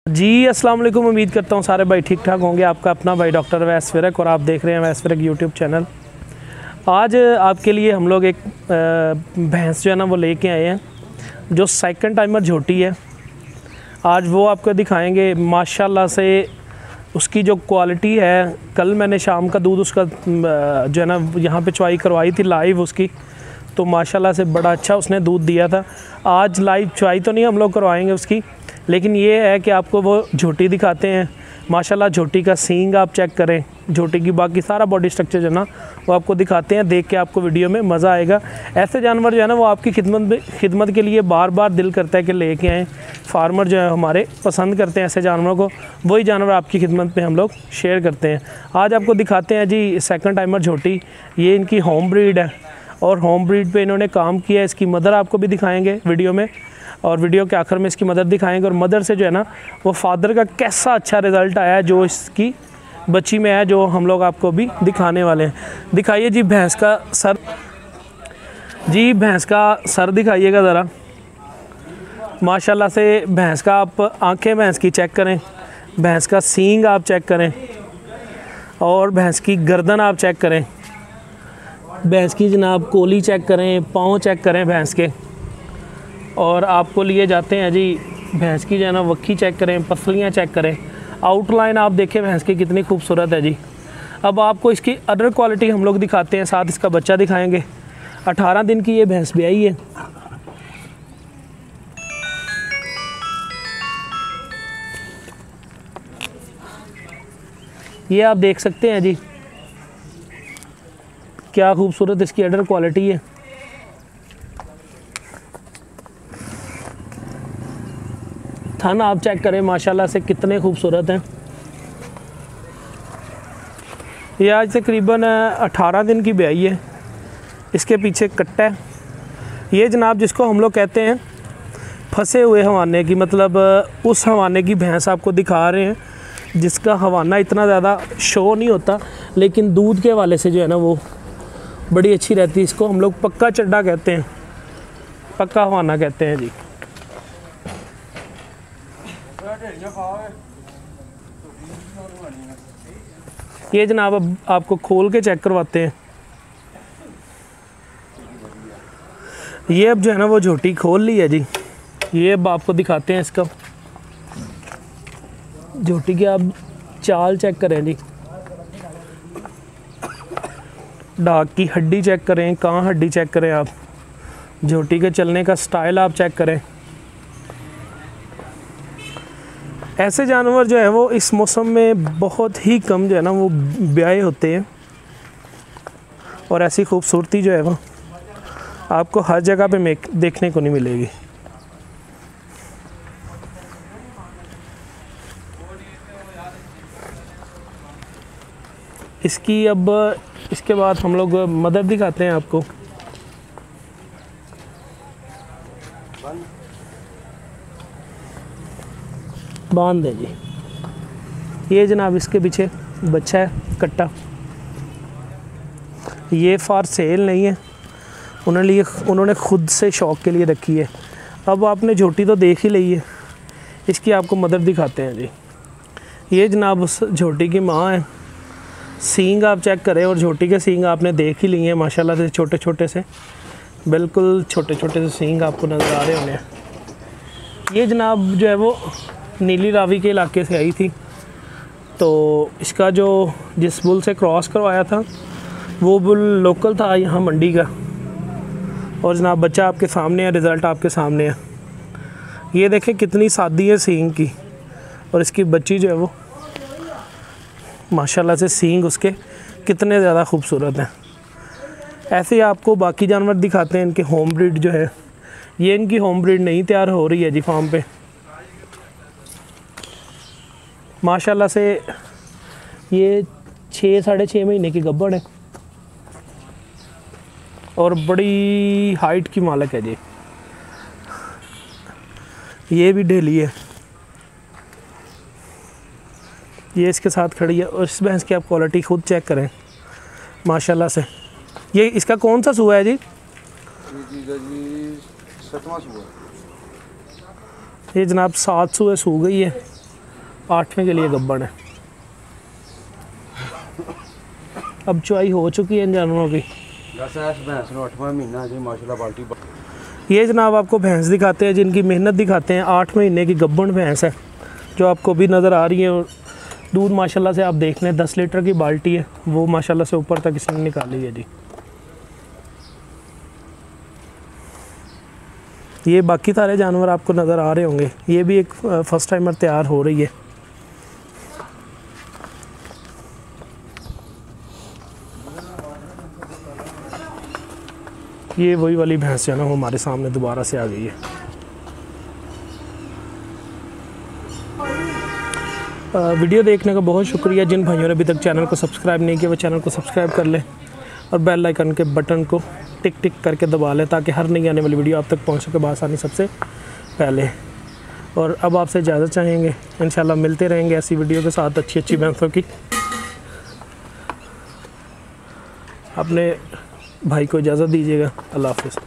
जी अस्सलाम वालेकुम। उम्मीद करता हूँ सारे भाई ठीक ठाक होंगे। आपका अपना भाई डॉक्टर अवैस फ़िरक और आप देख रहे हैं अवैस फ़िरक यूट्यूब चैनल। आज आपके लिए हम लोग एक भैंस जो है ना वो लेके आए हैं जो सेकंड टाइमर झोटी है। आज वो आपको दिखाएंगे माशाल्लाह से उसकी जो क्वालिटी है। कल मैंने शाम का दूध उसका जो है ना यहाँ पे चुवाई करवाई थी लाइव उसकी, तो माशाल्लाह से बड़ा अच्छा उसने दूध दिया था। आज लाइव चुवाई तो नहीं हम लोग करवाएंगे उसकी, लेकिन ये है कि आपको वो झोटी दिखाते हैं। माशाल्लाह झोटी का सींग आप चेक करें, झोटी की बाकी सारा बॉडी स्ट्रक्चर जो है ना वो आपको दिखाते हैं। देख के आपको वीडियो में मज़ा आएगा। ऐसे जानवर जो है ना वो आपकी खिदमत के लिए बार बार दिल करता है कि लेके आएँ। फार्मर जो है हमारे पसंद करते हैं ऐसे जानवरों को, वही जानवर आपकी खिदमत में हम लोग शेयर करते हैं। आज आपको दिखाते हैं जी सेकंड टाइमर झोटी। ये इनकी होम ब्रीड है और होम ब्रीड पे इन्होंने काम किया है। इसकी मदर आपको भी दिखाएंगे वीडियो में, और वीडियो के आखिर में इसकी मदर दिखाएंगे और मदर से जो है ना वो फादर का कैसा अच्छा रिज़ल्ट आया है जो इसकी बच्ची में है, जो हम लोग आपको भी दिखाने वाले हैं। दिखाइए जी भैंस का सर। जी भैंस का सर दिखाइएगा ज़रा। माशाल्लाह से भैंस का आप आंखें भैंस की चेक करें, भैंस का सींग आप चेक करें और भैंस की गर्दन आप चेक करें, भैंस की जनाब कोली चेक करें, पाँव चेक करें भैंस के। और आपको लिए जाते हैं जी भैंस की जो है ना वक्की चेक करें, पसलियाँ चेक करें, आउटलाइन आप देखें भैंस की कितनी खूबसूरत है जी। अब आपको इसकी अदर क्वालिटी हम लोग दिखाते हैं, साथ इसका बच्चा दिखाएंगे। 18 दिन की ये भैंस ब्याई है। ये आप देख सकते हैं जी क्या खूबसूरत इसकी अदर क्वालिटी है। थन आप चेक करें माशाल्लाह से कितने खूबसूरत हैं। ये आज तकरीबन 18 दिन की ब्याई है। इसके पीछे कट्टा है। ये जनाब जिसको हम लोग कहते हैं फंसे हुए हवाने की, मतलब उस हवाने की भैंस आपको दिखा रहे हैं जिसका हवाना इतना ज़्यादा शो नहीं होता, लेकिन दूध के हवाले से जो है ना वो बड़ी अच्छी रहती है। इसको हम लोग पक्का चड्डा कहते हैं, पक्का हवाना कहते हैं जी। ये जनाब अब आपको खोल के चेक करवाते हैं। ये अब जो है ना वो झोटी खोल ली है जी। ये अब आपको दिखाते हैं इसका झोटी की आप चाल चेक करें जी, डाक की हड्डी चेक करें, कहाँ हड्डी चेक करें आप, झोटी के चलने का स्टाइल आप चेक करें। ऐसे जानवर जो है वो इस मौसम में बहुत ही कम जो है ना वो ब्याए होते हैं, और ऐसी खूबसूरती जो है वो आपको हर जगह पे देखने को नहीं मिलेगी। इसकी अब इसके बाद हम लोग मदर दिखाते हैं आपको। बांध दें जी। ये जनाब इसके पीछे बच्चा है कट्टा। ये फॉर सेल नहीं है, उन्होंने खुद से शौक़ के लिए रखी है। अब आपने झोटी तो देख ही ली है, इसकी आपको मदर दिखाते हैं जी। ये जनाब उस झोटी की माँ है। सींग आप चेक करें, और झोटी के सींग आपने देख ही लिए हैं माशाल्लाह से, छोटे छोटे से, बिल्कुल छोटे छोटे से सींग आपको नज़र आ रहे होंगे। ये जनाब जो है वो नीली रावी के इलाके से आई थी, तो इसका जो जिस बुल से क्रॉस करवाया था वो बुल लोकल था यहाँ मंडी का। और जनाब बच्चा आपके सामने है, रिज़ल्ट आपके सामने है। ये देखें कितनी सादी है सींग की, और इसकी बच्ची जो है वो माशाल्लाह से सींग उसके कितने ज़्यादा खूबसूरत हैं। ऐसे ही आपको बाकी जानवर दिखाते हैं। इनके होम ब्रीड जो है, ये इनकी होम ब्रीड नहीं तैयार हो रही है जी फार्म पे। माशाल्लाह से ये 6 साढ़े 6 महीने की गब्बड़ है और बड़ी हाइट की मालक है जी। ये भी ढेली है, ये इसके साथ खड़ी है। और इस भैंस की आप क्वालिटी खुद चेक करें माशाल्लाह से। ये इसका कौन सा सूआ है जी? ये जनाब 7 सूए सू गई है। 8वें के लिए गब्बन है। अब चुआई हो चुकी है इन जानवरों की। ये जनाब आपको भैंस दिखाते हैं जिनकी मेहनत दिखाते हैं। 8 महीने की गब्बन भैंस है जो आपको भी नज़र आ रही है। और दूध माशाल्लाह से आप देख लें 10 लीटर की बाल्टी है, वो माशाल्लाह से ऊपर तक इसने निकाली है जी। ये बाकी सारे जानवर आपको नज़र आ रहे होंगे। ये भी एक फर्स्ट टाइमर तैयार हो रही है। ये वही वाली भैंस जो है ना वो हमारे सामने दोबारा से आ गई है। वीडियो देखने का बहुत शुक्रिया। जिन भाइयों ने अभी तक चैनल को सब्सक्राइब नहीं किया वो चैनल को सब्सक्राइब कर लें और बेल आइकन के बटन को टिक टिक करके दबा लें ताकि हर नई आने वाली वीडियो आप तक पहुंच सके बआसानी सबसे पहले। और अब आपसे इजाज़त चाहेंगे, इंशाल्लाह मिलते रहेंगे ऐसी वीडियो के साथ अच्छी अच्छी भैंसों की। अपने भाई को इजाज़त दीजिएगा। अल्लाह हाफ़िज़।